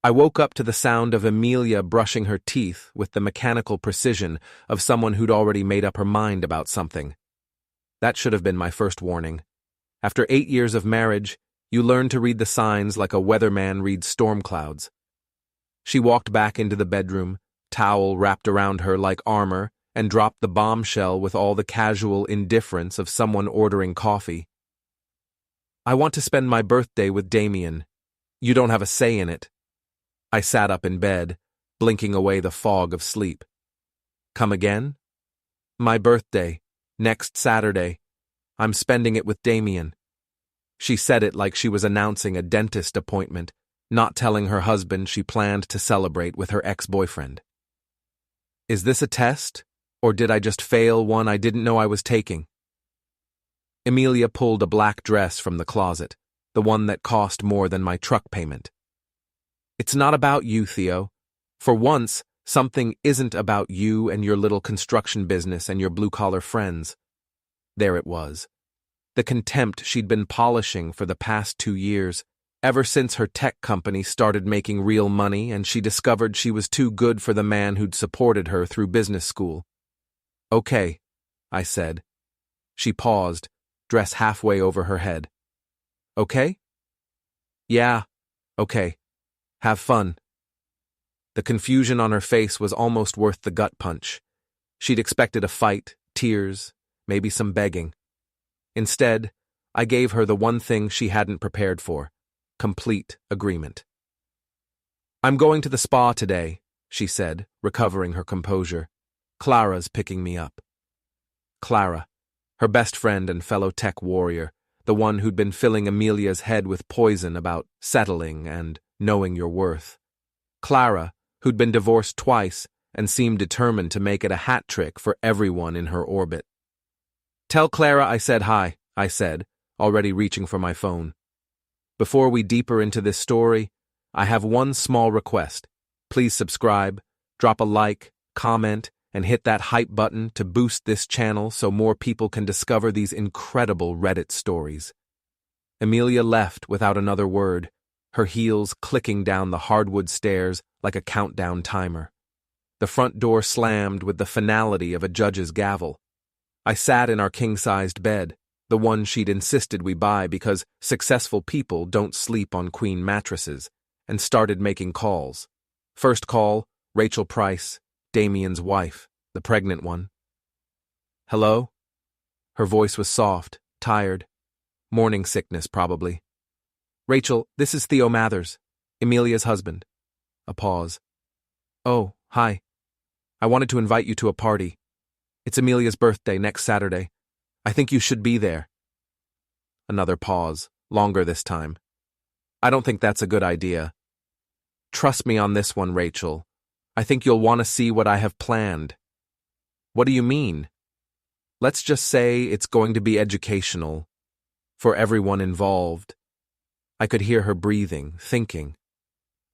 I woke up to the sound of Emilia brushing her teeth with the mechanical precision of someone who'd already made up her mind about something. That should have been my first warning. After 8 years of marriage, you learn to read the signs like a weatherman reads storm clouds. She walked back into the bedroom, towel wrapped around her like armor, and dropped the bombshell with all the casual indifference of someone ordering coffee. I want to spend my birthday with Damian. You don't have a say in it. I sat up in bed, blinking away the fog of sleep. Come again? My birthday, next Saturday. I'm spending it with Damian. She said it like she was announcing a dentist appointment, not telling her husband she planned to celebrate with her ex-boyfriend. Is this a test, or did I just fail one I didn't know I was taking? Emilia pulled a black dress from the closet, the one that cost more than my truck payment. It's not about you, Theo. For once, something isn't about you and your little construction business and your blue-collar friends. There it was. The contempt she'd been polishing for the past 2 years, ever since her tech company started making real money and she discovered she was too good for the man who'd supported her through business school. Okay, I said. She paused, dress halfway over her head. Okay? Yeah, okay. Have fun. The confusion on her face was almost worth the gut punch. She'd expected a fight, tears, maybe some begging. Instead, I gave her the one thing she hadn't prepared for: complete agreement. I'm going to the spa today, she said, recovering her composure. Clara's picking me up. Clara, her best friend and fellow tech warrior, the one who'd been filling Emilia's head with poison about settling and knowing your worth. Clara, who'd been divorced twice and seemed determined to make it a hat trick for everyone in her orbit. Tell Clara I said hi, I said, already reaching for my phone. Before we deeper into this story, I have one small request. Please subscribe, drop a like, comment, and hit that hype button to boost this channel so more people can discover these incredible Reddit stories. Emilia left without another word, her heels clicking down the hardwood stairs like a countdown timer. The front door slammed with the finality of a judge's gavel. I sat in our king-sized bed, the one she'd insisted we buy because successful people don't sleep on queen mattresses, and started making calls. First call, Rachel Price, Damian's wife, the pregnant one. Hello? Her voice was soft, tired. Morning sickness, probably. Rachel, this is Theo Mathers, Emilia's husband. A pause. Oh, hi. I wanted to invite you to a party. It's Emilia's birthday next Saturday. I think you should be there. Another pause, longer this time. I don't think that's a good idea. Trust me on this one, Rachel. I think you'll want to see what I have planned. What do you mean? Let's just say it's going to be educational. For everyone involved. I could hear her breathing, thinking.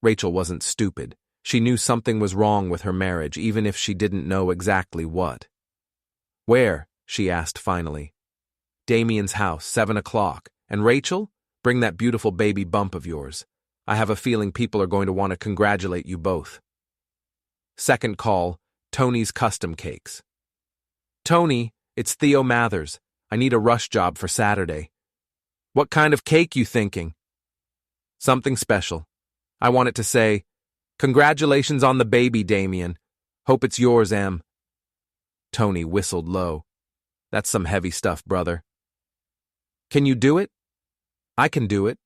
Rachel wasn't stupid. She knew something was wrong with her marriage, even if she didn't know exactly what. Where? She asked finally. Damian's house, 7 o'clock. And Rachel? Bring that beautiful baby bump of yours. I have a feeling people are going to want to congratulate you both. Second call, Tony's Custom Cakes. Tony, it's Theo Mathers. I need a rush job for Saturday. What kind of cake you thinking? Something special. I want it to say, congratulations on the baby, Damian. Hope it's yours, Em. Tony whistled low. That's some heavy stuff, brother. Can you do it? I can do it.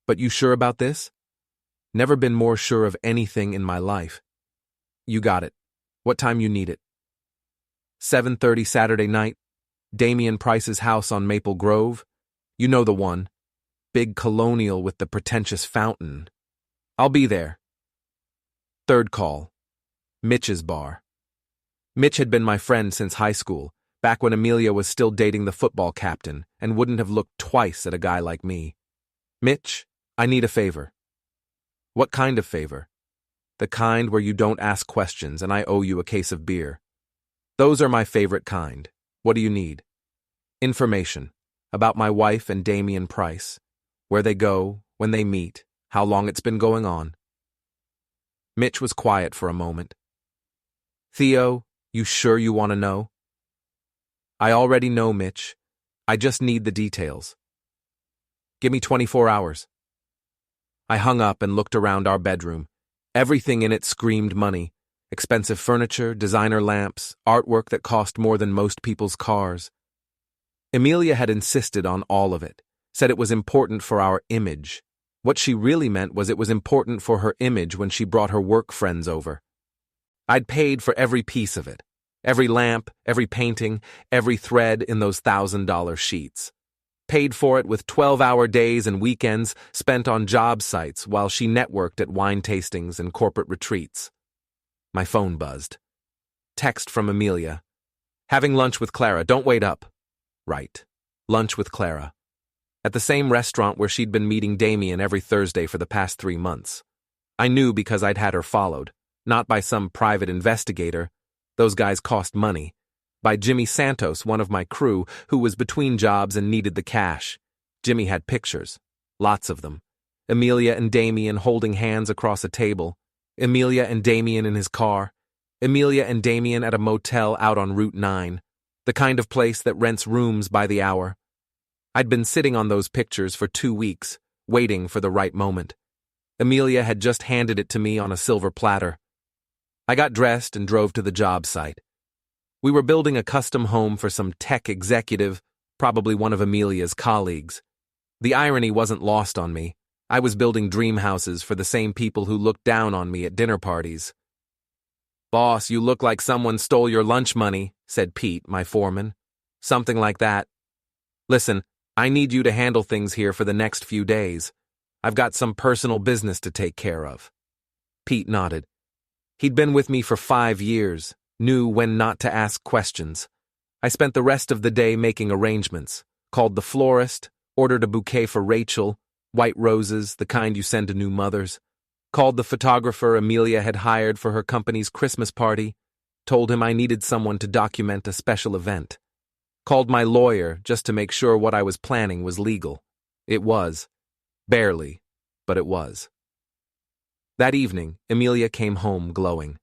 But you sure about this? Never been more sure of anything in my life. You got it. What time you need it? 7:30 Saturday night. Damian Price's house on Maple Grove. You know the one. Big colonial with the pretentious fountain. I'll be there. Third call. Mitch's bar. Mitch had been my friend since high school, back when Emilia was still dating the football captain and wouldn't have looked twice at a guy like me. Mitch, I need a favor. What kind of favor? The kind where you don't ask questions and I owe you a case of beer. Those are my favorite kind. What do you need? Information. About my wife and Damian Price. Where they go, when they meet, how long it's been going on. Mitch was quiet for a moment. Theo, you sure you want to know? I already know, Mitch. I just need the details. Give me 24 hours. I hung up and looked around our bedroom. Everything in it screamed money. Expensive furniture, designer lamps, artwork that cost more than most people's cars. Emilia had insisted on all of it, said it was important for our image. What she really meant was it was important for her image when she brought her work friends over. I'd paid for every piece of it. Every lamp, every painting, every thread in those $1,000 sheets. Paid for it with 12-hour days and weekends spent on job sites while she networked at wine tastings and corporate retreats. My phone buzzed. Text from Emilia. Having lunch with Clara, don't wait up. Right. Lunch with Clara. At the same restaurant where she'd been meeting Damian every Thursday for the past 3 months. I knew because I'd had her followed, not by some private investigator. Those guys cost money. By Jimmy Santos, one of my crew, who was between jobs and needed the cash. Jimmy had pictures. Lots of them. Emilia and Damian holding hands across a table. Emilia and Damian in his car. Emilia and Damian at a motel out on Route 9. The kind of place that rents rooms by the hour. I'd been sitting on those pictures for 2 weeks, waiting for the right moment. Emilia had just handed it to me on a silver platter. I got dressed and drove to the job site. We were building a custom home for some tech executive, probably one of Emilia's colleagues. The irony wasn't lost on me. I was building dream houses for the same people who looked down on me at dinner parties. "Boss, you look like someone stole your lunch money," said Pete, my foreman. "Something like that. Listen, I need you to handle things here for the next few days. I've got some personal business to take care of." Pete nodded. He'd been with me for 5 years, knew when not to ask questions. I spent the rest of the day making arrangements, called the florist, ordered a bouquet for Rachel, white roses, the kind you send to new mothers, called the photographer Emilia had hired for her company's Christmas party, told him I needed someone to document a special event, called my lawyer just to make sure what I was planning was legal. It was. Barely, but it was. That evening, Emilia came home glowing.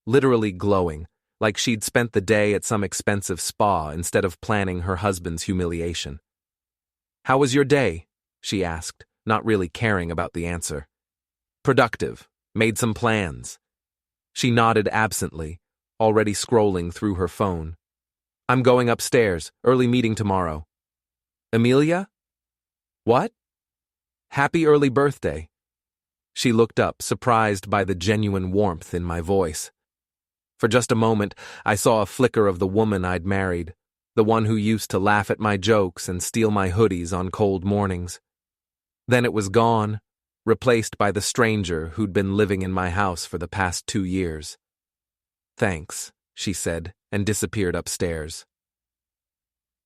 Literally glowing, like she'd spent the day at some expensive spa instead of planning her husband's humiliation. "How was your day?" she asked, not really caring about the answer. "Productive. Made some plans." She nodded absently, already scrolling through her phone. "I'm going upstairs. Early meeting tomorrow." "Emilia? What?" "Happy early birthday." She looked up, surprised by the genuine warmth in my voice. For just a moment, I saw a flicker of the woman I'd married, the one who used to laugh at my jokes and steal my hoodies on cold mornings. Then it was gone, replaced by the stranger who'd been living in my house for the past 2 years. "Thanks," she said, and disappeared upstairs.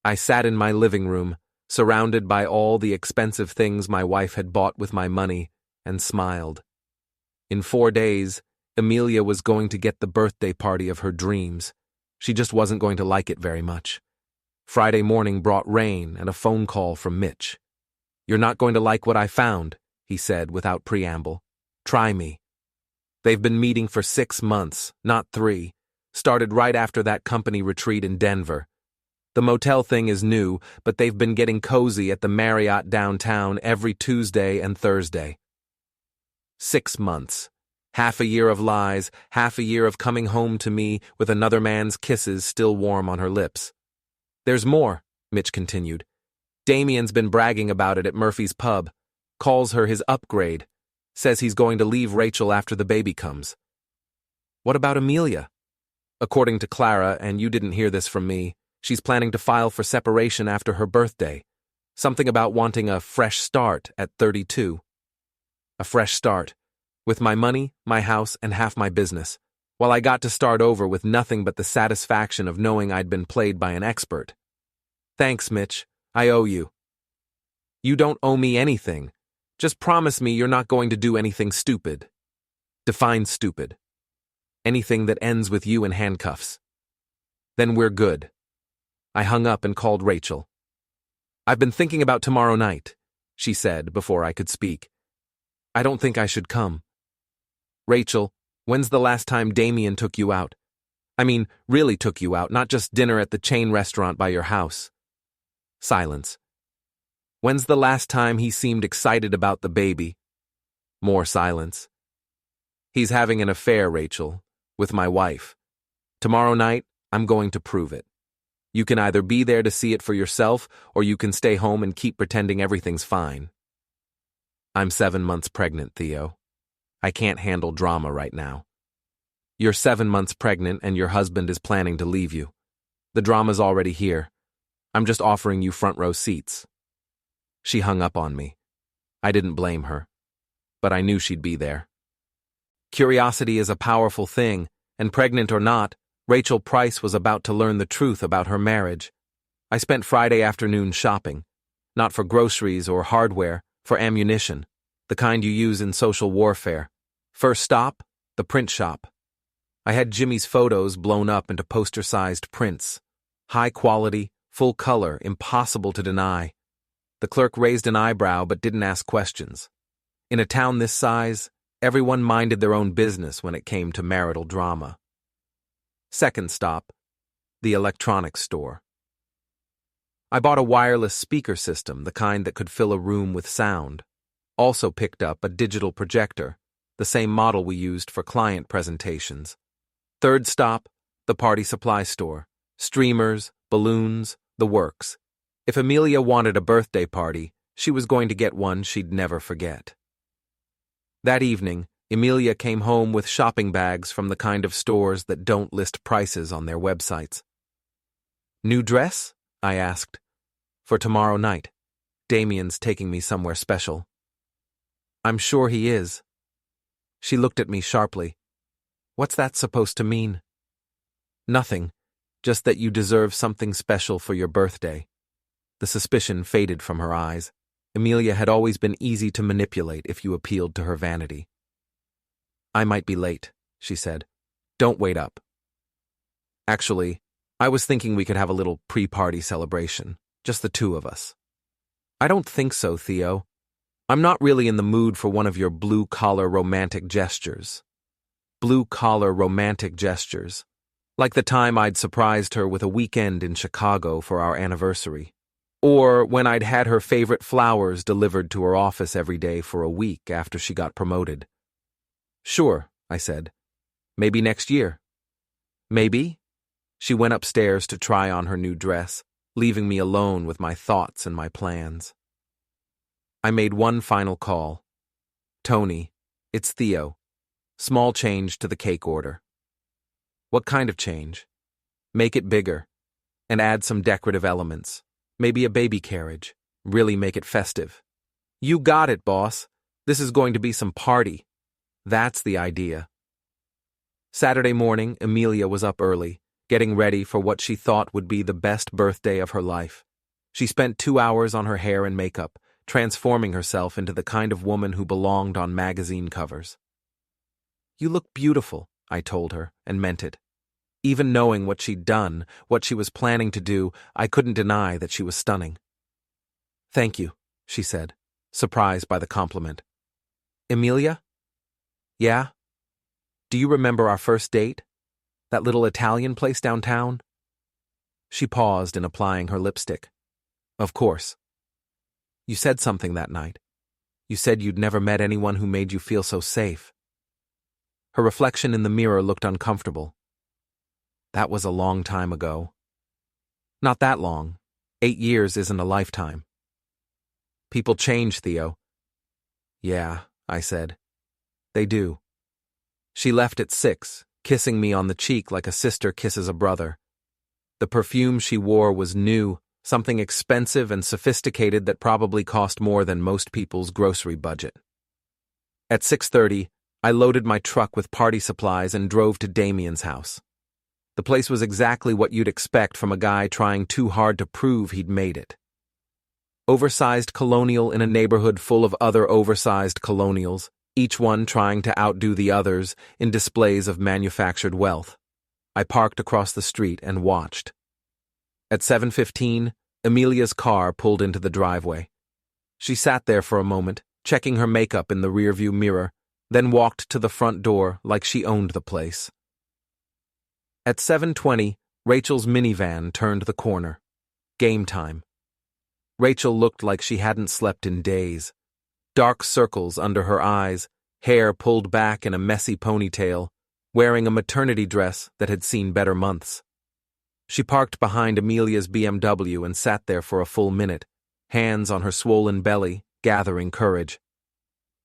I sat in my living room, surrounded by all the expensive things my wife had bought with my money, and smiled. In 4 days, Emilia was going to get the birthday party of her dreams. She just wasn't going to like it very much. Friday morning brought rain and a phone call from Mitch. "You're not going to like what I found," he said without preamble. "Try me." They've been meeting for 6 months, not 3. Started right after that company retreat in Denver. The motel thing is new, but they've been getting cozy at the Marriott downtown every Tuesday and Thursday. 6 months. Half a year of lies, half a year of coming home to me with another man's kisses still warm on her lips. "There's more," Mitch continued. "Damian's been bragging about it at Murphy's pub. Calls her his upgrade. Says he's going to leave Rachel after the baby comes." "What about Emilia?" "According to Clara, and you didn't hear this from me, she's planning to file for separation after her birthday. Something about wanting a fresh start at 32. A fresh start. With my money, my house, and half my business. While I got to start over with nothing but the satisfaction of knowing I'd been played by an expert. Thanks, Mitch. I owe you." "You don't owe me anything. Just promise me you're not going to do anything stupid." "Define stupid." "Anything that ends with you in handcuffs." "Then we're good." I hung up and called Rachel. "I've been thinking about tomorrow night," she said before I could speak. "I don't think I should come." "Rachel, When's the last time Damian took you out? I mean, really took you out, not just dinner at the chain restaurant by your house. Silence. When's the last time he seemed excited about the baby? More silence. He's having an affair, Rachel, with my wife. Tomorrow night, I'm going to prove it. You can either be there to see it for yourself, or you can stay home and keep pretending everything's fine. I'm 7 months pregnant, Theo. I can't handle drama right now. You're 7 months pregnant and your husband is planning to leave you. The drama's already here. I'm just offering you front row seats. She hung up on me. I didn't blame her, but I knew she'd be there. Curiosity is a powerful thing, and pregnant or not, Rachel Price was about to learn the truth about her marriage. I spent Friday afternoon shopping, not for groceries or hardware, for ammunition, the kind you use in social warfare. First stop, the print shop. I had Jimmy's photos blown up into poster-sized prints. High quality, full color, impossible to deny. The clerk raised an eyebrow but didn't ask questions. In a town this size, everyone minded their own business when it came to marital drama. Second stop, the electronics store. I bought a wireless speaker system, the kind that could fill a room with sound. Also picked up a digital projector, the same model we used for client presentations. Third stop, the party supply store. Streamers, balloons, the works. If Emilia wanted a birthday party, she was going to get one she'd never forget. That evening, Emilia came home with shopping bags from the kind of stores that don't list prices on their websites. New dress? I asked. For tomorrow night. Damian's taking me somewhere special. I'm sure he is. She looked at me sharply. What's that supposed to mean? Nothing, just that you deserve something special for your birthday. The suspicion faded from her eyes. Emilia had always been easy to manipulate if you appealed to her vanity. I might be late, she said. Don't wait up. Actually, I was thinking we could have a little pre-party celebration, just the two of us. I don't think so, Theo. I'm not really in the mood for one of your blue-collar romantic gestures. Blue-collar romantic gestures. Like the time I'd surprised her with a weekend in Chicago for our anniversary. Or when I'd had her favorite flowers delivered to her office every day for a week after she got promoted. Sure, I said. Maybe next year. Maybe? She went upstairs to try on her new dress, leaving me alone with my thoughts and my plans. I made one final call. Tony, it's Theo. Small change to the cake order. What kind of change? Make it bigger, and add some decorative elements. Maybe a baby carriage. Really make it festive. You got it, boss. This is going to be some party. That's the idea. Saturday morning, Emilia was up early, getting ready for what she thought would be the best birthday of her life. She spent 2 hours on her hair and makeup, transforming herself into the kind of woman who belonged on magazine covers. You look beautiful, I told her, and meant it. Even knowing what she'd done, what she was planning to do, I couldn't deny that she was stunning. Thank you, she said, surprised by the compliment. Emilia? Yeah? Do you remember our first date? That little Italian place downtown? She paused in applying her lipstick. Of course. You said something that night. You said you'd never met anyone who made you feel so safe. Her reflection in the mirror looked uncomfortable. That was a long time ago. Not that long. 8 years isn't a lifetime. People change, Theo. Yeah, I said. They do. She left at 6, kissing me on the cheek like a sister kisses a brother. The perfume she wore was new, something expensive and sophisticated that probably cost more than most people's grocery budget. At 6:30, I loaded my truck with party supplies and drove to Damian's house. The place was exactly what you'd expect from a guy trying too hard to prove he'd made it. Oversized colonial in a neighborhood full of other oversized colonials, each one trying to outdo the others in displays of manufactured wealth. I parked across the street and watched. At 7:15, Emilia's car pulled into the driveway. She sat there for a moment, checking her makeup in the rearview mirror, then walked to the front door like she owned the place. At 7:20, Rachel's minivan turned the corner. Game time. Rachel looked like she hadn't slept in days. Dark circles under her eyes, hair pulled back in a messy ponytail, wearing a maternity dress that had seen better months. She parked behind Emilia's BMW and sat there for a full minute, hands on her swollen belly, gathering courage.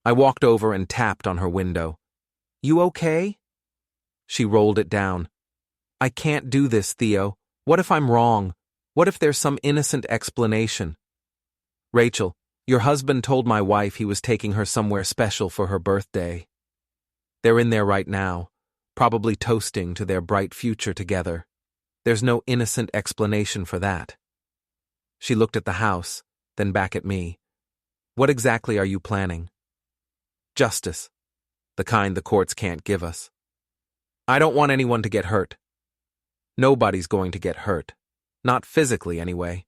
I walked over and tapped on her window. "You okay?" She rolled it down. "I can't do this, Theo. What if I'm wrong? What if there's some innocent explanation?" "Rachel, your husband told my wife he was taking her somewhere special for her birthday. They're in there right now, probably toasting to their bright future together. There's no innocent explanation for that." She looked at the house, then back at me. "What exactly are you planning?" "Justice. The kind the courts can't give us. I don't want anyone to get hurt. Nobody's going to get hurt. Not physically, anyway.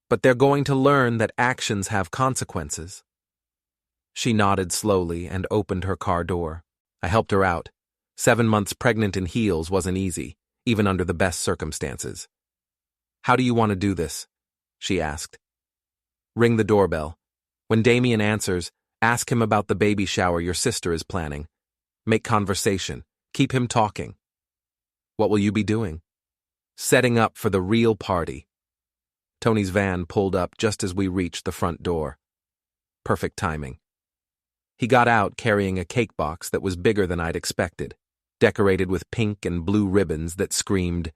But they're going to learn that actions have consequences." She nodded slowly and opened her car door. I helped her out. 7 months pregnant in heels wasn't easy, even under the best circumstances. "How do you want to do this?" she asked. "Ring the doorbell. When Damian answers, ask him about the baby shower your sister is planning. Make conversation. Keep him talking." "What will you be doing?" "Setting up for the real party." Tony's van pulled up just as we reached the front door. Perfect timing. He got out carrying a cake box that was bigger than I'd expected, decorated with pink and blue ribbons that screamed,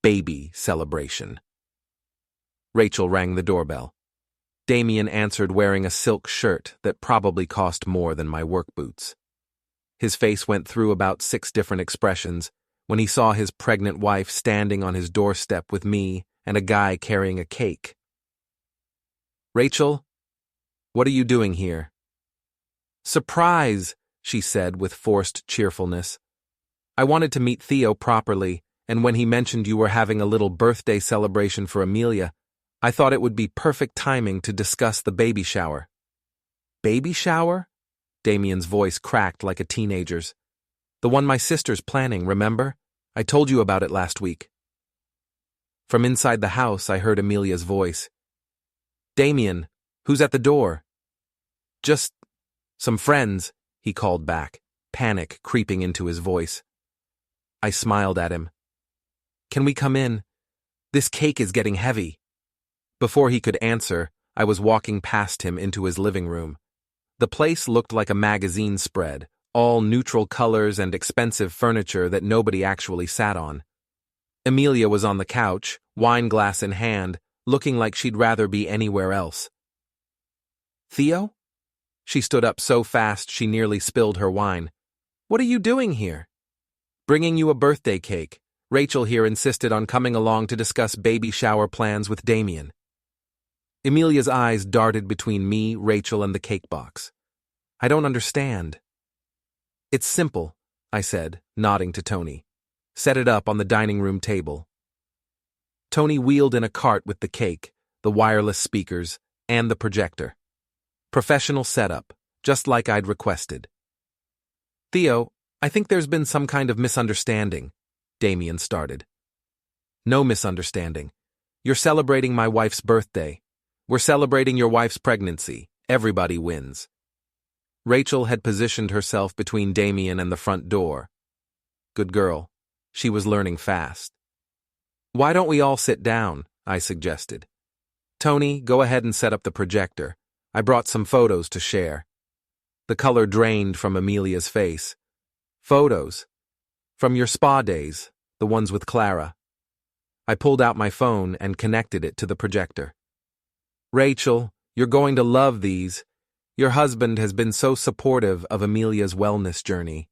"Baby Celebration." Rachel rang the doorbell. Damian answered wearing a silk shirt that probably cost more than my work boots. His face went through about 6 different expressions when he saw his pregnant wife standing on his doorstep with me and a guy carrying a cake. "Rachel, what are you doing here?" "Surprise," she said with forced cheerfulness. "I wanted to meet Theo properly, and when he mentioned you were having a little birthday celebration for Emilia, I thought it would be perfect timing to discuss the baby shower." "Baby shower?" Damian's voice cracked like a teenager's. "The one my sister's planning, remember? I told you about it last week." From inside the house, I heard Emilia's voice. "Damian, who's at the door?" "Just some friends," he called back, panic creeping into his voice. I smiled at him. "Can we come in? This cake is getting heavy." Before he could answer, I was walking past him into his living room. The place looked like a magazine spread, all neutral colors and expensive furniture that nobody actually sat on. Emilia was on the couch, wine glass in hand, looking like she'd rather be anywhere else. "Theo?" She stood up so fast she nearly spilled her wine. "What are you doing here?" "Bringing you a birthday cake. Rachel here insisted on coming along to discuss baby shower plans with Damian." Emilia's eyes darted between me, Rachel, and the cake box. "I don't understand." "It's simple," I said, nodding to Tony. "Set it up on the dining room table." Tony wheeled in a cart with the cake, the wireless speakers, and the projector. Professional setup, just like I'd requested. "Theo, I think there's been some kind of misunderstanding," Damian started. "No misunderstanding. You're celebrating my wife's birthday. We're celebrating your wife's pregnancy. Everybody wins." Rachel had positioned herself between Damian and the front door. Good girl. She was learning fast. "Why don't we all sit down?" I suggested. "Tony, go ahead and set up the projector. I brought some photos to share." The color drained from Emilia's face. "Photos? From your spa days, the ones with Clara." I pulled out my phone and connected it to the projector. "Rachel, you're going to love these. Your husband has been so supportive of Emilia's wellness journey."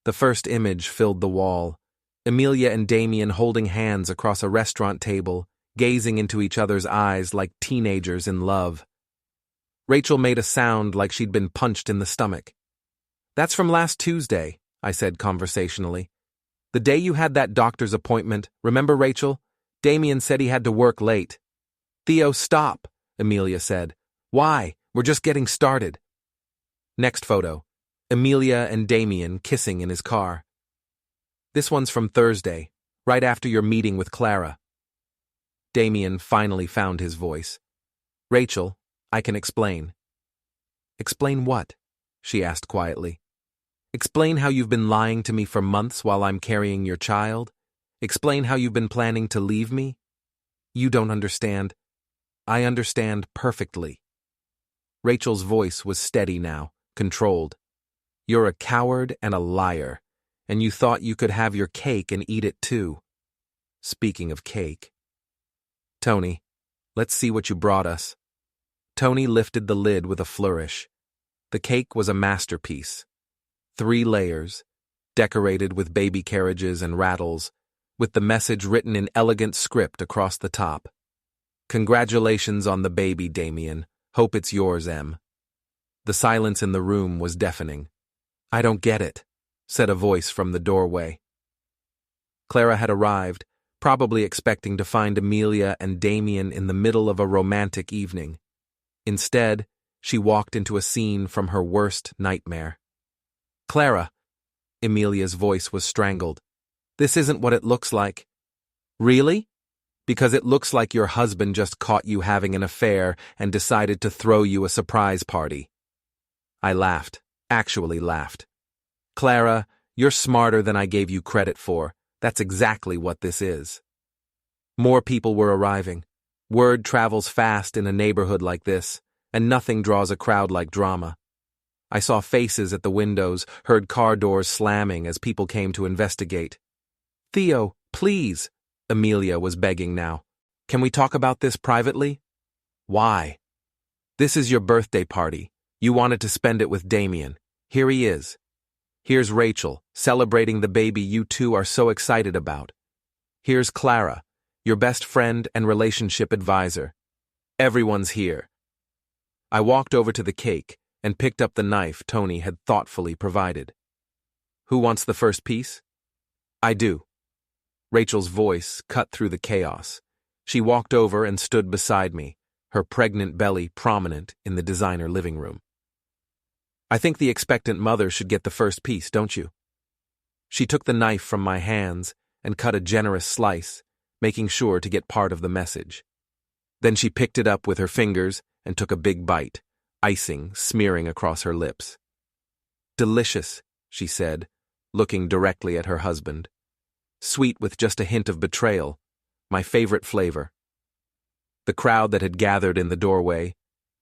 The first image filled the wall. Emilia and Damian holding hands across a restaurant table, gazing into each other's eyes like teenagers in love. Rachel made a sound like she'd been punched in the stomach. "That's from last Tuesday," I said conversationally. "The day you had that doctor's appointment, remember, Rachel? Damian said he had to work late." "Theo, stop," Emilia said. "Why? We're just getting started." Next photo. Emilia and Damian kissing in his car. This one's from Thursday, right after your meeting with Clara. Damian finally found his voice. Rachel, I can explain. Explain what? She asked quietly. Explain how you've been lying to me for months while I'm carrying your child? Explain how you've been planning to leave me? You don't understand. I understand perfectly. Rachel's voice was steady now, controlled. You're a coward and a liar, and you thought you could have your cake and eat it too. Speaking of cake. Tony, let's see what you brought us. Tony lifted the lid with a flourish. The cake was a masterpiece. 3 layers, decorated with baby carriages and rattles, with the message written in elegant script across the top. Congratulations on the baby, Damian. Hope it's yours, Em. The silence in the room was deafening. I don't get it, said a voice from the doorway. Clara had arrived, probably expecting to find Emilia and Damian in the middle of a romantic evening. Instead, she walked into a scene from her worst nightmare. Clara, Emilia's voice was strangled. This isn't what it looks like. Really? Because it looks like your husband just caught you having an affair and decided to throw you a surprise party. I laughed, actually laughed. Clara, you're smarter than I gave you credit for. That's exactly what this is. More people were arriving. Word travels fast in a neighborhood like this, and nothing draws a crowd like drama. I saw faces at the windows, heard car doors slamming as people came to investigate. Theo, please, Emilia was begging now. Can we talk about this privately? Why? This is your birthday party. You wanted to spend it with Damian. Here he is. Here's Rachel, celebrating the baby you two are so excited about. Here's Clara, your best friend and relationship advisor. Everyone's here. I walked over to the cake and picked up the knife Tony had thoughtfully provided. Who wants the first piece? I do. Rachel's voice cut through the chaos. She walked over and stood beside me, her pregnant belly prominent in the designer living room. I think the expectant mother should get the first piece, don't you? She took the knife from my hands and cut a generous slice, making sure to get part of the message. Then she picked it up with her fingers and took a big bite, icing smearing across her lips. Delicious, she said, looking directly at her husband. Sweet with just a hint of betrayal, my favorite flavor. The crowd that had gathered in the doorway,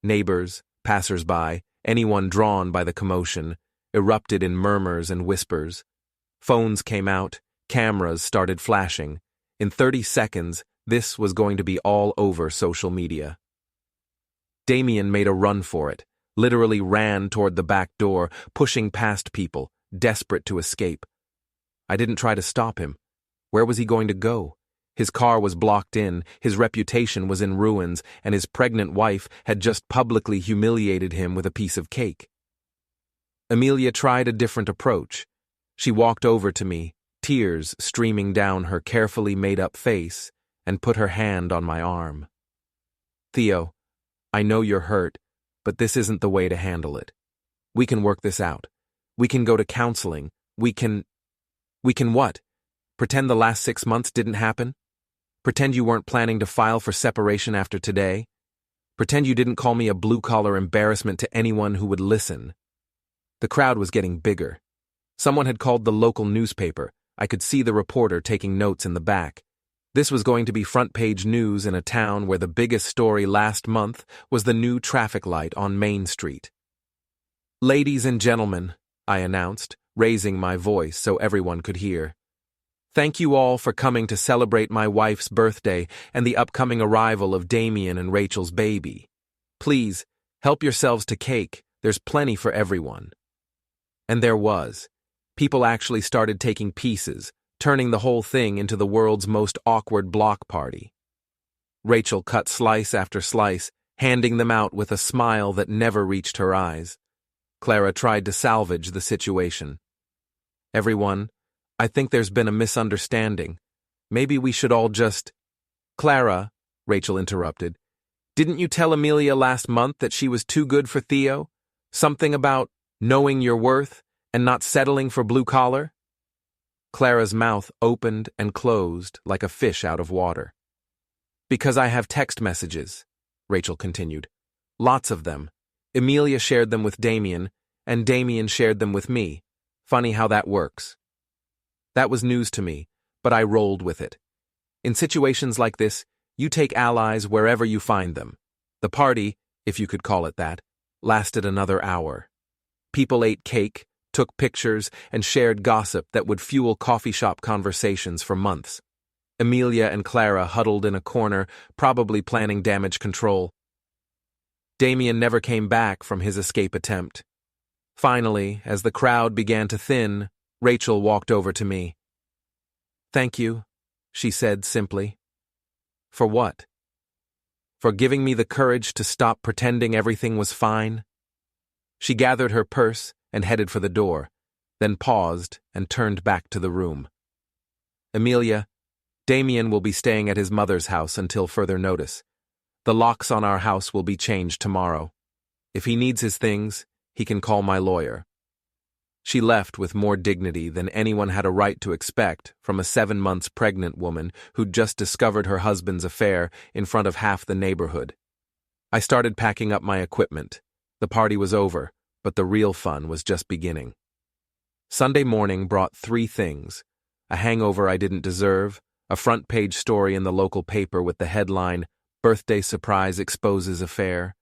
neighbors, passers-by, anyone drawn by the commotion, erupted in murmurs and whispers. Phones came out, cameras started flashing. In 30 seconds, this was going to be all over social media. Damian made a run for it, literally ran toward the back door, pushing past people, desperate to escape. I didn't try to stop him. Where was he going to go? His car was blocked in, his reputation was in ruins, and his pregnant wife had just publicly humiliated him with a piece of cake. Emilia tried a different approach. She walked over to me, tears streaming down her carefully made-up face, and put her hand on my arm. Theo, I know you're hurt, but this isn't the way to handle it. We can work this out. We can go to counseling. We can what? Pretend the last 6 months didn't happen? Pretend you weren't planning to file for separation after today? Pretend you didn't call me a blue-collar embarrassment to anyone who would listen? The crowd was getting bigger. Someone had called the local newspaper. I could see the reporter taking notes in the back. This was going to be front-page news in a town where the biggest story last month was the new traffic light on Main Street. Ladies and gentlemen, I announced, raising my voice so everyone could hear. Thank you all for coming to celebrate my wife's birthday and the upcoming arrival of Damian and Rachel's baby. Please, help yourselves to cake. There's plenty for everyone. And there was. People actually started taking pieces, turning the whole thing into the world's most awkward block party. Rachel cut slice after slice, handing them out with a smile that never reached her eyes. Clara tried to salvage the situation. Everyone, I think there's been a misunderstanding. Maybe we should all just... Clara, Rachel interrupted, didn't you tell Emilia last month that she was too good for Theo? Something about Knowing your worth and not settling for blue collar? Clara's mouth opened and closed like a fish out of water. Because I have text messages, Rachel continued. Lots of them. Emilia shared them with Damian, and Damian shared them with me. Funny how that works. That was news to me, but I rolled with it. In situations like this, you take allies wherever you find them. The party, if you could call it that, lasted another hour. People ate cake, took pictures, and shared gossip that would fuel coffee shop conversations for months. Emilia and Clara huddled in a corner, probably planning damage control. Damian never came back from his escape attempt. Finally, as the crowd began to thin, Rachel walked over to me. "Thank you," she said simply. "For what?" "For giving me the courage to stop pretending everything was fine." She gathered her purse and headed for the door, then paused and turned back to the room. "Emilia, Damian will be staying at his mother's house until further notice. The locks on our house will be changed tomorrow. If he needs his things, he can call my lawyer." She left with more dignity than anyone had a right to expect from a 7 months pregnant woman who'd just discovered her husband's affair in front of half the neighborhood. I started packing up my equipment. The party was over, but the real fun was just beginning. Sunday morning brought 3 things: a hangover I didn't deserve, a front-page story in the local paper with the headline, "Birthday Surprise Exposes Affair,"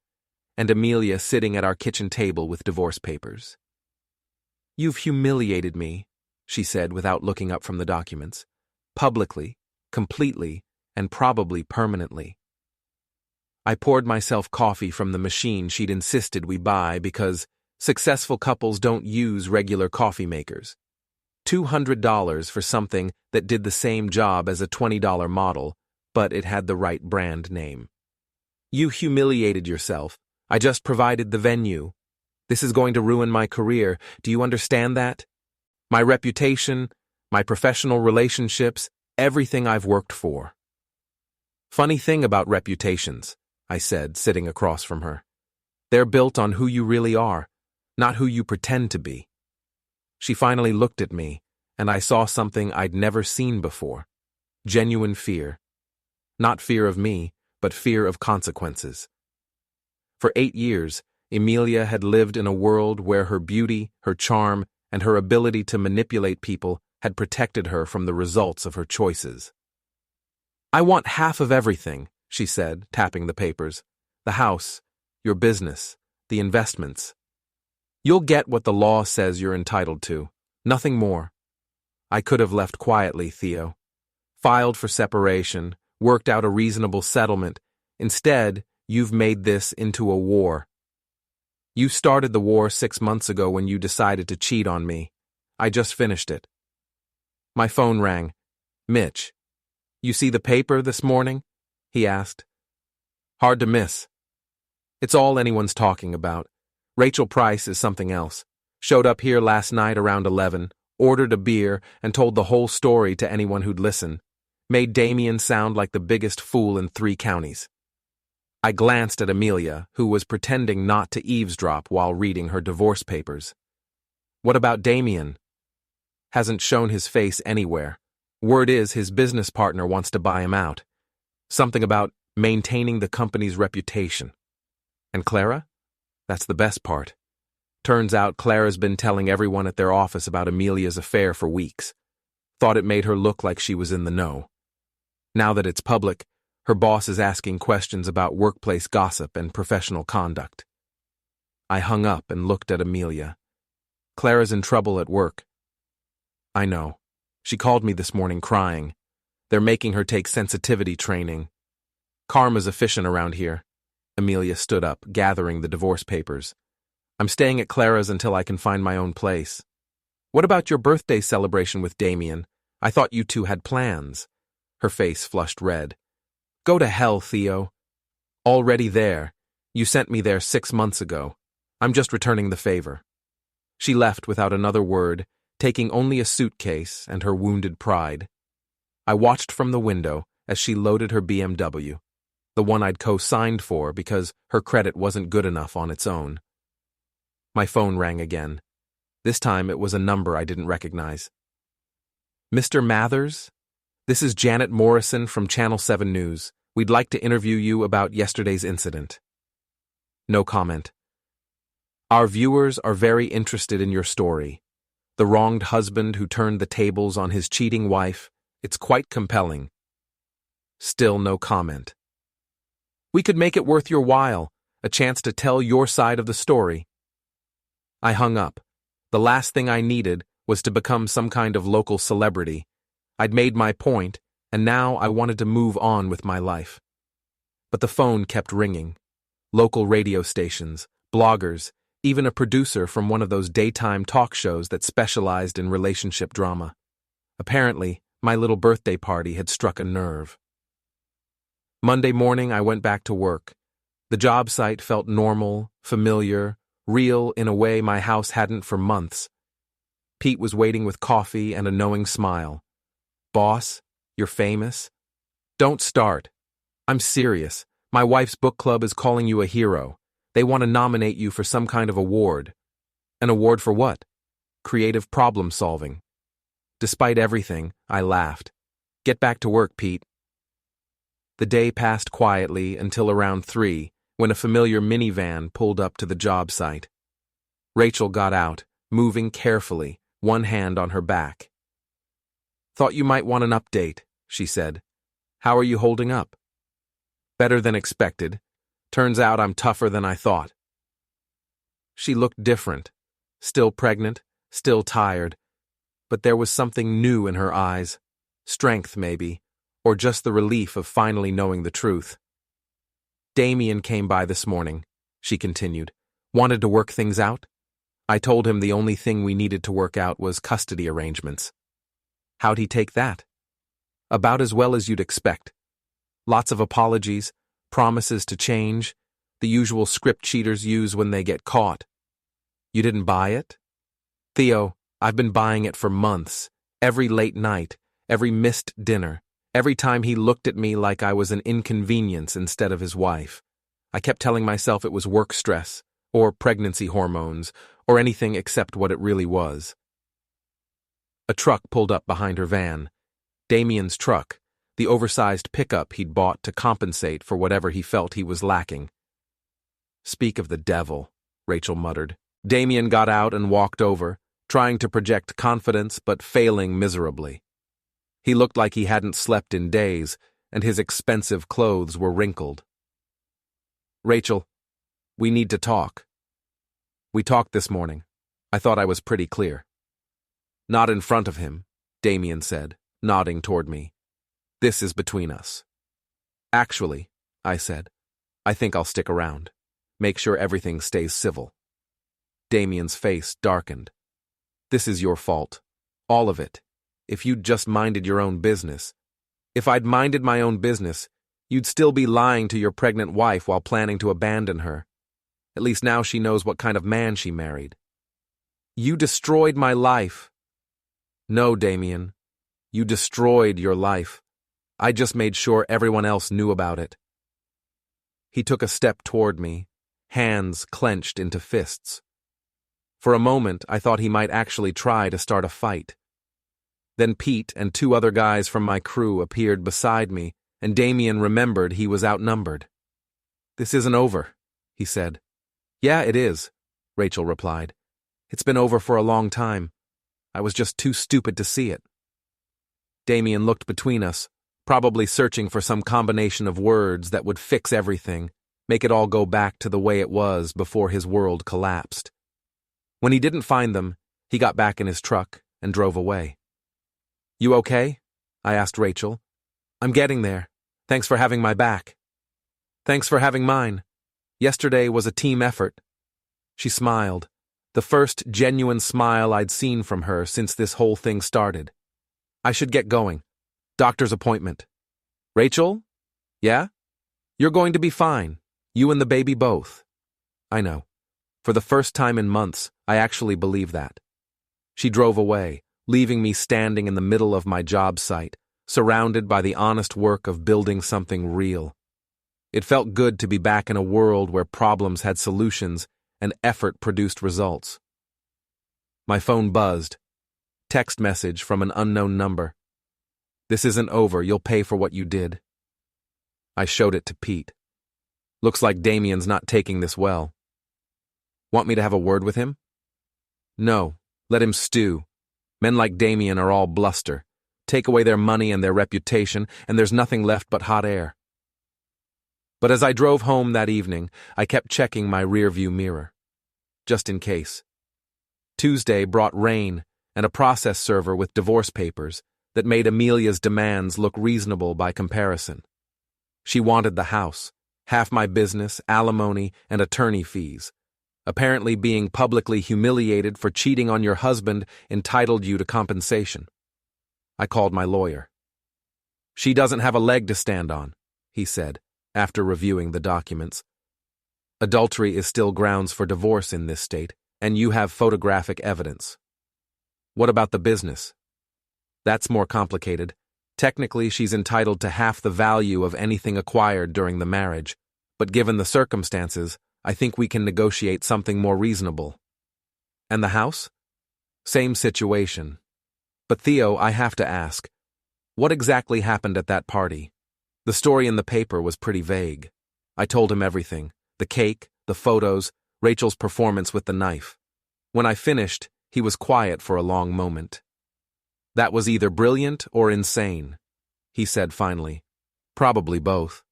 and Emilia sitting at our kitchen table with divorce papers. "You've humiliated me," she said without looking up from the documents. "Publicly, completely, and probably permanently." I poured myself coffee from the machine she'd insisted we buy because successful couples don't use regular coffee makers. $200 for something that did the same job as a $20 model, but it had the right brand name. "You humiliated yourself. I just provided the venue. This is going to ruin my career. Do you understand that? My reputation, my professional relationships, everything I've worked for." "Funny thing about reputations," I said, sitting across from her. "They're built on who you really are, not who you pretend to be." She finally looked at me, and I saw something I'd never seen before. Genuine fear. Not fear of me, but fear of consequences. For 8 years, Emilia had lived in a world where her beauty, her charm, and her ability to manipulate people had protected her from the results of her choices. "I want half of everything," she said, tapping the papers. "The house, your business, the investments. You'll get what the law says you're entitled to, nothing more." I could have left quietly, Theo. Filed for separation, worked out a reasonable settlement. Instead, you've made this into a war. You started the war 6 months ago when you decided to cheat on me. I just finished it. My phone rang. "Mitch, you see the paper this morning?" he asked. "Hard to miss. It's all anyone's talking about. Rachel Price is something else. Showed up here last night around 11, ordered a beer, and told the whole story to anyone who'd listen. Made Damian sound like the biggest fool in 3 counties. I glanced at Emilia, who was pretending not to eavesdrop while reading her divorce papers. "What about Damian?" "Hasn't shown his face anywhere. Word is his business partner wants to buy him out. Something about maintaining the company's reputation." "And Clara?" "That's the best part. Turns out Clara's been telling everyone at their office about Emilia's affair for weeks. Thought it made her look like she was in the know. Now that it's public, her boss is asking questions about workplace gossip and professional conduct." I hung up and looked at Emilia. "Clara's in trouble at work." "I know. She called me this morning crying. They're making her take sensitivity training. Karma's efficient around here." Emilia stood up, gathering the divorce papers. "I'm staying at Clara's until I can find my own place." "What about your birthday celebration with Damian? I thought you two had plans." Her face flushed red. "Go to hell, Theo. Already there. You sent me there 6 months ago. I'm just returning the favor." She left without another word, taking only a suitcase and her wounded pride. I watched from the window as she loaded her BMW, the one I'd co-signed for because her credit wasn't good enough on its own. My phone rang again. This time it was a number I didn't recognize. Mr. Mathers? This is Janet Morrison from Channel 7 News. We'd like to interview you about yesterday's incident. No comment. Our viewers are very interested in your story. The wronged husband who turned the tables on his cheating wife. It's quite compelling. Still no comment. We could make it worth your while, a chance to tell your side of the story. I hung up. The last thing I needed was to become some kind of local celebrity. I'd made my point, and now I wanted to move on with my life. But the phone kept ringing. Local radio stations, bloggers, even a producer from one of those daytime talk shows that specialized in relationship drama. Apparently, my little birthday party had struck a nerve. Monday morning, I went back to work. The job site felt normal, familiar, real in a way my house hadn't for months. Pete was waiting with coffee and a knowing smile. Boss, you're famous? Don't start. I'm serious. My wife's book club is calling you a hero. They want to nominate you for some kind of award. An award for what? Creative problem solving. Despite everything, I laughed. Get back to work, Pete. The day passed quietly until around 3, when a familiar minivan pulled up to the job site. Rachel got out, moving carefully, one hand on her back. Thought you might want an update, she said. How are you holding up? Better than expected. Turns out I'm tougher than I thought. She looked different. Still pregnant, still tired. But there was something new in her eyes. Strength, maybe, or just the relief of finally knowing the truth. Damian came by this morning, she continued. Wanted to work things out? I told him the only thing we needed to work out was custody arrangements. How'd he take that? About as well as you'd expect. Lots of apologies, promises to change, the usual script cheaters use when they get caught. You didn't buy it? Theo, I've been buying it for months. Every late night, every missed dinner, every time he looked at me like I was an inconvenience instead of his wife. I kept telling myself it was work stress, or pregnancy hormones, or anything except what it really was. A truck pulled up behind her van. Damian's truck, the oversized pickup he'd bought to compensate for whatever he felt he was lacking. Speak of the devil, Rachel muttered. Damian got out and walked over, trying to project confidence but failing miserably. He looked like he hadn't slept in days, and his expensive clothes were wrinkled. Rachel, we need to talk. We talked this morning. I thought I was pretty clear. Not in front of him, Damian said, nodding toward me. This is between us. Actually, I said, I think I'll stick around. Make sure everything stays civil. Damian's face darkened. This is your fault. All of it. If you'd just minded your own business. If I'd minded my own business, you'd still be lying to your pregnant wife while planning to abandon her. At least now she knows what kind of man she married. You destroyed my life. No, Damian. You destroyed your life. I just made sure everyone else knew about it. He took a step toward me, hands clenched into fists. For a moment, I thought he might actually try to start a fight. Then Pete and 2 other guys from my crew appeared beside me, and Damian remembered he was outnumbered. This isn't over, he said. Yeah, it is, Rachel replied. It's been over for a long time. I was just too stupid to see it. Damian looked between us, probably searching for some combination of words that would fix everything, make it all go back to the way it was before his world collapsed. When he didn't find them, he got back in his truck and drove away. You okay? I asked Rachel. I'm getting there. Thanks for having my back. Thanks for having mine. Yesterday was a team effort. She smiled, the first genuine smile I'd seen from her since this whole thing started. I should get going. Doctor's appointment. Rachel? Yeah? You're going to be fine. You and the baby both. I know. For the first time in months, I actually believe that. She drove away, leaving me standing in the middle of my job site, surrounded by the honest work of building something real. It felt good to be back in a world where problems had solutions and effort produced results. My phone buzzed. Text message from an unknown number. "This isn't over, you'll pay for what you did." I showed it to Pete. "Looks like Damian's not taking this well." "Want me to have a word with him?" "No, let him stew. Men like Damian are all bluster. Take away their money and their reputation, and there's nothing left but hot air." But as I drove home that evening, I kept checking my rearview mirror, just in case. Tuesday brought rain and a process server with divorce papers that made Emilia's demands look reasonable by comparison. She wanted the house, half my business, alimony, and attorney fees. Apparently being publicly humiliated for cheating on your husband entitled you to compensation. I called my lawyer. "She doesn't have a leg to stand on," he said, after reviewing the documents. "Adultery is still grounds for divorce in this state, and you have photographic evidence." "What about the business?" "That's more complicated. Technically, she's entitled to half the value of anything acquired during the marriage, but given the circumstances, I think we can negotiate something more reasonable." "And the house?" "Same situation. But Theo, I have to ask, what exactly happened at that party? The story in the paper was pretty vague." I told him everything: the cake, the photos, Rachel's performance with the knife. When I finished, he was quiet for a long moment. "That was either brilliant or insane," he said finally. "Probably both."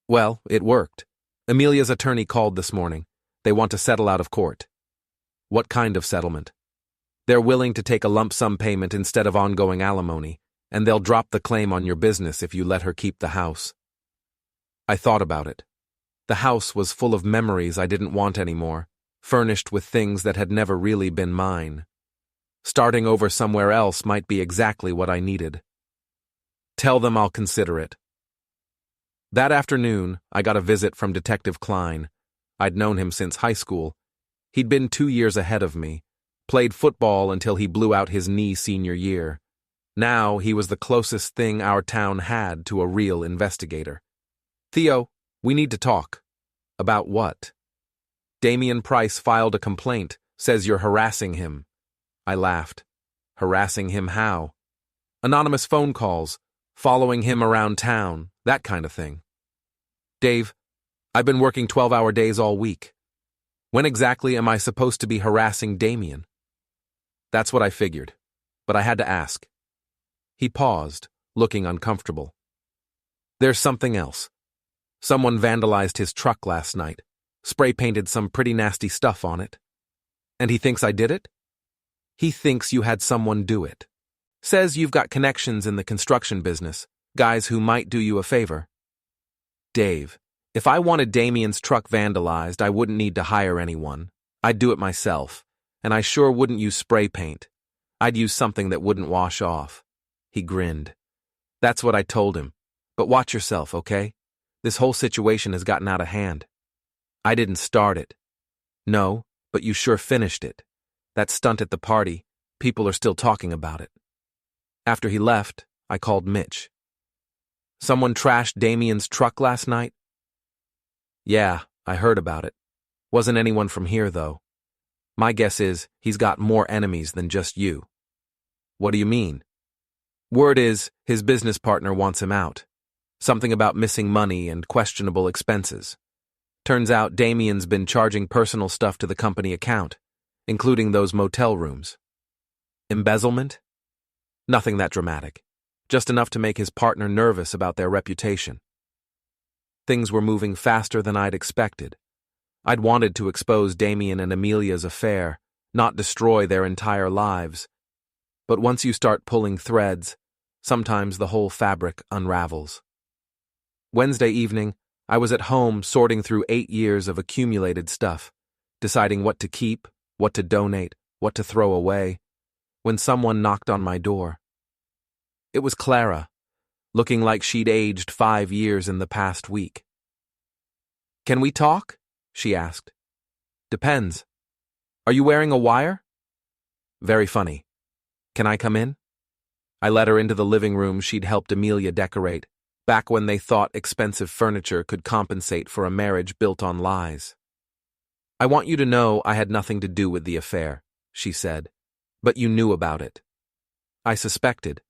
"Well, it worked. Emilia's attorney called this morning. They want to settle out of court." "What kind of settlement?" "They're willing to take a lump sum payment instead of ongoing alimony, and they'll drop the claim on your business if you let her keep the house." I thought about it. The house was full of memories I didn't want anymore, furnished with things that had never really been mine. Starting over somewhere else might be exactly what I needed. "Tell them I'll consider it." That afternoon, I got a visit from Detective Klein. I'd known him since high school. He'd been 2 years ahead of me, played football until he blew out his knee senior year. Now he was the closest thing our town had to a real investigator. "Theo, we need to talk." "About what?" "Damian Price filed a complaint, says you're harassing him." I laughed. "Harassing him how?" "Anonymous phone calls, following him around town, that kind of thing." "Dave, I've been working 12-hour days all week. When exactly am I supposed to be harassing Damian?" "That's what I figured, but I had to ask." He paused, looking uncomfortable. "There's something else. Someone vandalized his truck last night, spray-painted some pretty nasty stuff on it." "And he thinks I did it?" "He thinks you had someone do it. Says you've got connections in the construction business, guys who might do you a favor." "Dave, if I wanted Damian's truck vandalized, I wouldn't need to hire anyone. I'd do it myself, and I sure wouldn't use spray paint. I'd use something that wouldn't wash off." He grinned. "That's what I told him. But watch yourself, okay? This whole situation has gotten out of hand." "I didn't start it." "No, but you sure finished it. That stunt at the party, people are still talking about it." After he left, I called Mitch. "Someone trashed Damian's truck last night?" "Yeah, I heard about it. Wasn't anyone from here, though. My guess is he's got more enemies than just you." "What do you mean?" "Word is his business partner wants him out. Something about missing money and questionable expenses. Turns out Damian's been charging personal stuff to the company account, including those motel rooms." "Embezzlement?" "Nothing that dramatic. Just enough to make his partner nervous about their reputation." Things were moving faster than I'd expected. I'd wanted to expose Damian and Emilia's affair, not destroy their entire lives. But once you start pulling threads, sometimes the whole fabric unravels. Wednesday evening, I was at home sorting through 8 years of accumulated stuff, deciding what to keep, what to donate, what to throw away, when someone knocked on my door. It was Clara, looking like she'd aged 5 years in the past week. "Can we talk?" she asked. "Depends. Are you wearing a wire?" "Very funny. Can I come in?" I led her into the living room she'd helped Emilia decorate, back when they thought expensive furniture could compensate for a marriage built on lies. I want you to know I had nothing to do with the affair, she said. But you knew about it. I suspected.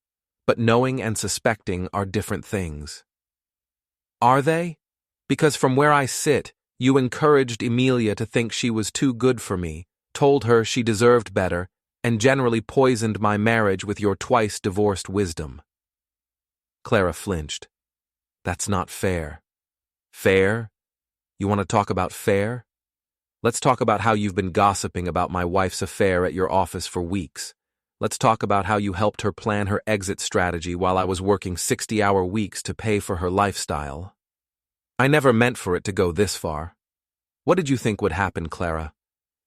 But knowing and suspecting are different things. Are they? Because from where I sit, you encouraged Emilia to think she was too good for me, told her she deserved better, and generally poisoned my marriage with your twice-divorced wisdom. Clara flinched. That's not fair. Fair? You want to talk about fair? Let's talk about how you've been gossiping about my wife's affair at your office for weeks. Let's talk about how you helped her plan her exit strategy while I was working 60-hour weeks to pay for her lifestyle. I never meant for it to go this far. What did you think would happen, Clara?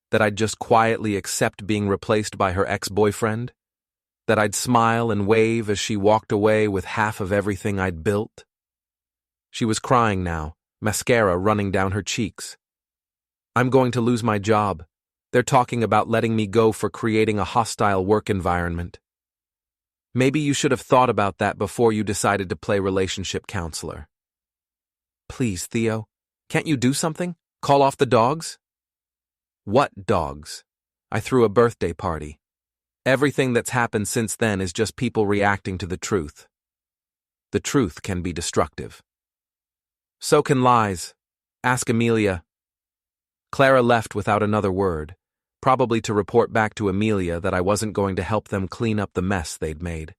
That I'd just quietly accept being replaced by her ex-boyfriend? That I'd smile and wave as she walked away with half of everything I'd built? She was crying now, mascara running down her cheeks. I'm going to lose my job. They're talking about letting me go for creating a hostile work environment. Maybe you should have thought about that before you decided to play relationship counselor. Please, Theo, can't you do something? Call off the dogs? What dogs? I threw a birthday party. Everything that's happened since then is just people reacting to the truth. The truth can be destructive. So can lies. Ask Emilia. Clara left without another word, probably to report back to Emilia that I wasn't going to help them clean up the mess they'd made.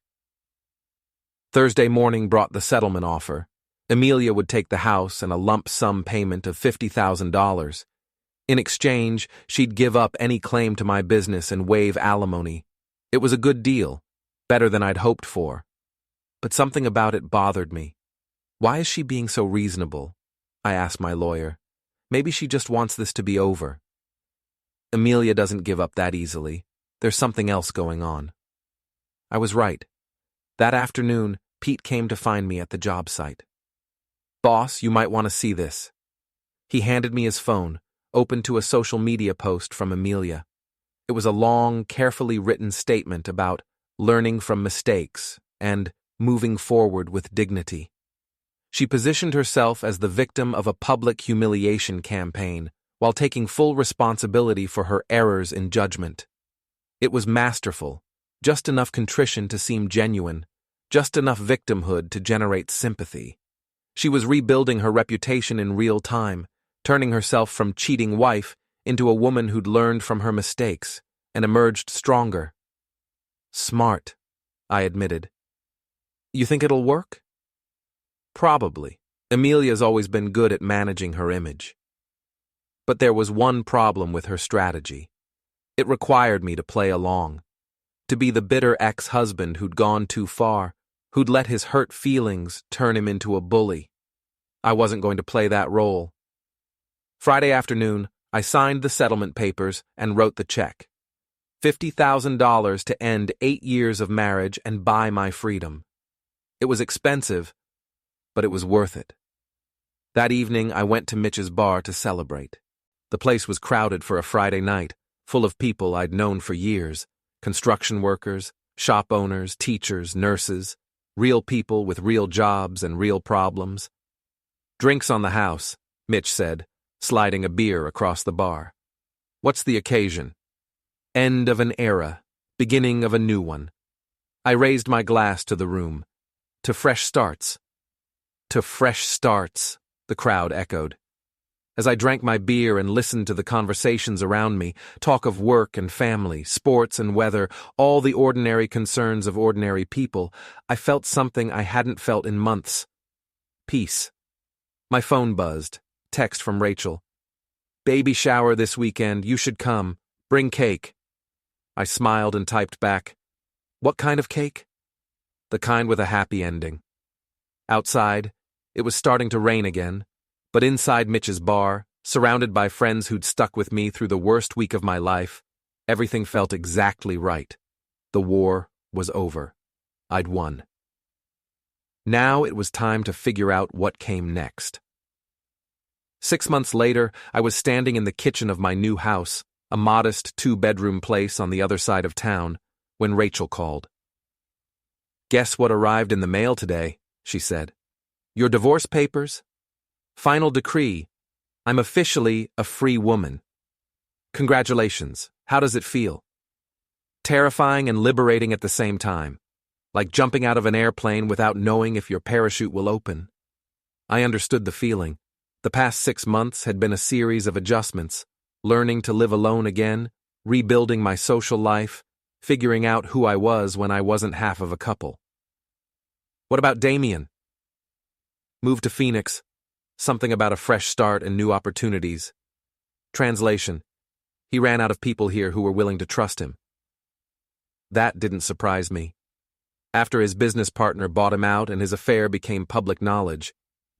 Thursday morning brought the settlement offer. Emilia would take the house and a lump sum payment of $50,000. In exchange, she'd give up any claim to my business and waive alimony. It was a good deal, better than I'd hoped for. But something about it bothered me. Why is she being so reasonable? I asked my lawyer. Maybe she just wants this to be over. Emilia doesn't give up that easily. There's something else going on. I was right. That afternoon, Pete came to find me at the job site. Boss, you might want to see this. He handed me his phone, open to a social media post from Emilia. It was a long, carefully written statement about learning from mistakes and moving forward with dignity. She positioned herself as the victim of a public humiliation campaign while taking full responsibility for her errors in judgment. It was masterful, just enough contrition to seem genuine, just enough victimhood to generate sympathy. She was rebuilding her reputation in real time, turning herself from cheating wife into a woman who'd learned from her mistakes and emerged stronger. Smart, I admitted. You think it'll work? Probably. Emilia's always been good at managing her image. But there was one problem with her strategy. It required me to play along, to be the bitter ex-husband who'd gone too far, who'd let his hurt feelings turn him into a bully. I wasn't going to play that role. Friday afternoon, I signed the settlement papers and wrote the check. $50,000 to end 8 years of marriage and buy my freedom. It was expensive, but it was worth it. That evening, I went to Mitch's bar to celebrate. The place was crowded for a Friday night, full of people I'd known for years, construction workers, shop owners, teachers, nurses, real people with real jobs and real problems. Drinks on the house, Mitch said, sliding a beer across the bar. What's the occasion? End of an era, beginning of a new one. I raised my glass to the room. To fresh starts. To fresh starts, the crowd echoed. As I drank my beer and listened to the conversations around me, talk of work and family, sports and weather, all the ordinary concerns of ordinary people, I felt something I hadn't felt in months. Peace. My phone buzzed. Text from Rachel. Baby shower this weekend, you should come. Bring cake. I smiled and typed back. What kind of cake? The kind with a happy ending. Outside, it was starting to rain again, but inside Mitch's bar, surrounded by friends who'd stuck with me through the worst week of my life, everything felt exactly right. The war was over. I'd won. Now it was time to figure out what came next. 6 months later, I was standing in the kitchen of my new house, a modest 2-bedroom place on the other side of town, when Rachel called. Guess what arrived in the mail today, she said. Your divorce papers? Final decree. I'm officially a free woman. Congratulations. How does it feel? Terrifying and liberating at the same time, like jumping out of an airplane without knowing if your parachute will open. I understood the feeling. The past 6 months had been a series of adjustments, learning to live alone again, rebuilding my social life, figuring out who I was when I wasn't half of a couple. What about Damian? Moved to Phoenix. Something about a fresh start and new opportunities. Translation: he ran out of people here who were willing to trust him. That didn't surprise me. After his business partner bought him out and his affair became public knowledge,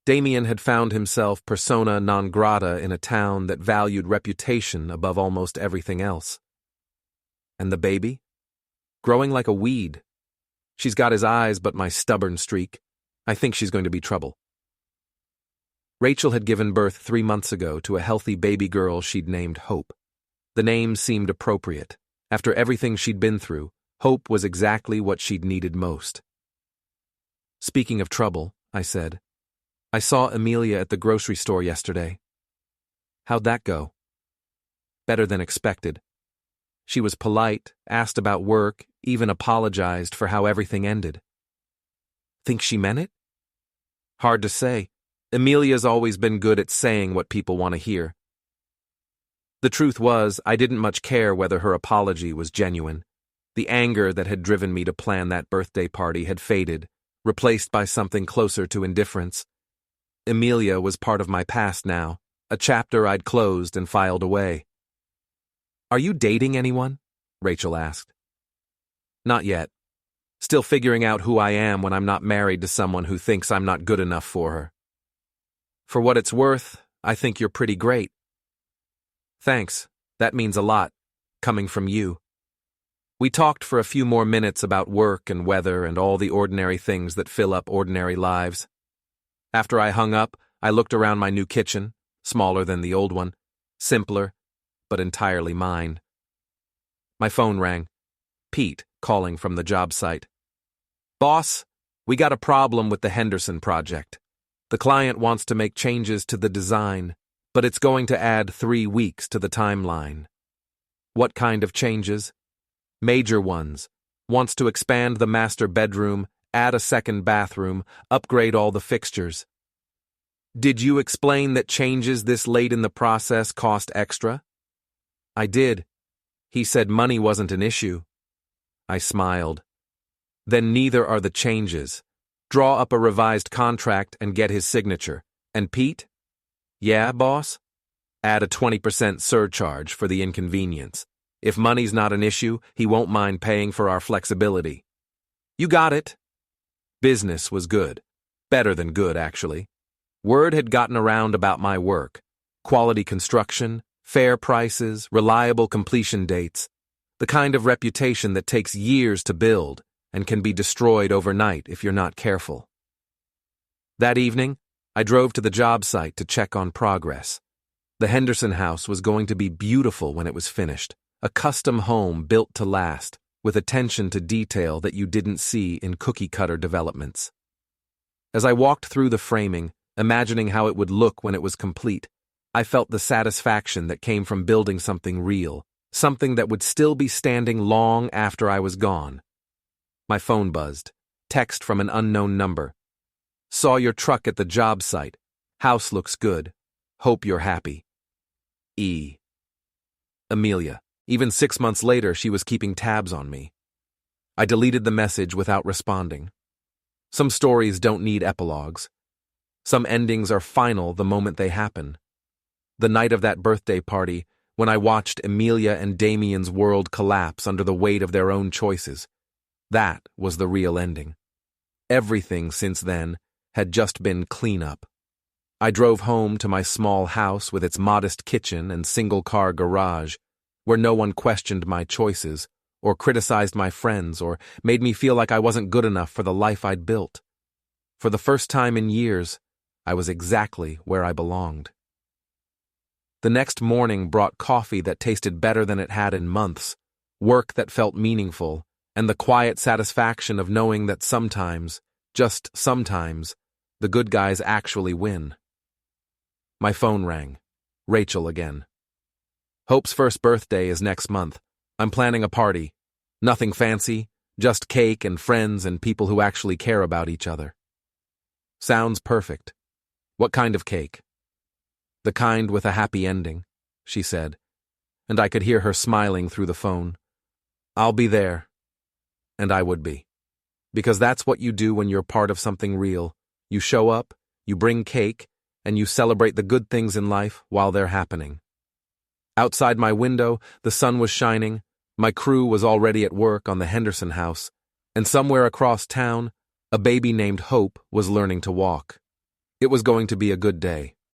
Damian had found himself persona non grata in a town that valued reputation above almost everything else. And the baby? Growing like a weed. She's got his eyes but my stubborn streak. I think she's going to be trouble. Rachel had given birth 3 months ago to a healthy baby girl she'd named Hope. The name seemed appropriate. After everything she'd been through, Hope was exactly what she'd needed most. Speaking of trouble, I said, I saw Emilia at the grocery store yesterday. How'd that go? Better than expected. She was polite, asked about work, even apologized for how everything ended. Think she meant it? Hard to say. Emilia's always been good at saying what people want to hear. The truth was, I didn't much care whether her apology was genuine. The anger that had driven me to plan that birthday party had faded, replaced by something closer to indifference. Emilia was part of my past now, a chapter I'd closed and filed away. Are you dating anyone? Rachel asked. Not yet. Still figuring out who I am when I'm not married to someone who thinks I'm not good enough for her. For what it's worth, I think you're pretty great. Thanks, that means a lot, coming from you. We talked for a few more minutes about work and weather and all the ordinary things that fill up ordinary lives. After I hung up, I looked around my new kitchen, smaller than the old one, simpler, but entirely mine. My phone rang. Pete, calling from the job site. Boss, we got a problem with the Henderson project. The client wants to make changes to the design, but it's going to add 3 weeks to the timeline. What kind of changes? Major ones. Wants to expand the master bedroom, add a second bathroom, upgrade all the fixtures. Did you explain that changes this late in the process cost extra? I did. He said money wasn't an issue. I smiled. Then neither are the changes. Draw up a revised contract and get his signature. And Pete? Yeah, boss? Add a 20% surcharge for the inconvenience. If money's not an issue, he won't mind paying for our flexibility. You got it. Business was good. Better than good, actually. Word had gotten around about my work. Quality construction, fair prices, reliable completion dates. The kind of reputation that takes years to build and can be destroyed overnight if you're not careful. That evening, I drove to the job site to check on progress. The Henderson house was going to be beautiful when it was finished. A custom home built to last, with attention to detail that you didn't see in cookie-cutter developments. As I walked through the framing, imagining how it would look when it was complete, I felt the satisfaction that came from building something real, something that would still be standing long after I was gone. My phone buzzed. Text from an unknown number. Saw your truck at the job site. House looks good. Hope you're happy. E. Emilia. Even 6 months later, she was keeping tabs on me. I deleted the message without responding. Some stories don't need epilogues. Some endings are final the moment they happen. The night of that birthday party, when I watched Emilia and Damian's world collapse under the weight of their own choices, that was the real ending. Everything since then had just been cleanup. I drove home to my small house with its modest kitchen and single-car garage, where no one questioned my choices, or criticized my friends, or made me feel like I wasn't good enough for the life I'd built. For the first time in years, I was exactly where I belonged. The next morning brought coffee that tasted better than it had in months, work that felt meaningful, and the quiet satisfaction of knowing that sometimes, just sometimes, the good guys actually win. My phone rang. Rachel again. Hope's first birthday is next month. I'm planning a party. Nothing fancy, just cake and friends and people who actually care about each other. Sounds perfect. What kind of cake? The kind with a happy ending, she said, and I could hear her smiling through the phone. I'll be there. And I would be. Because that's what you do when you're part of something real. You show up, you bring cake, and you celebrate the good things in life while they're happening. Outside my window, the sun was shining, my crew was already at work on the Henderson house, and somewhere across town, a baby named Hope was learning to walk. It was going to be a good day.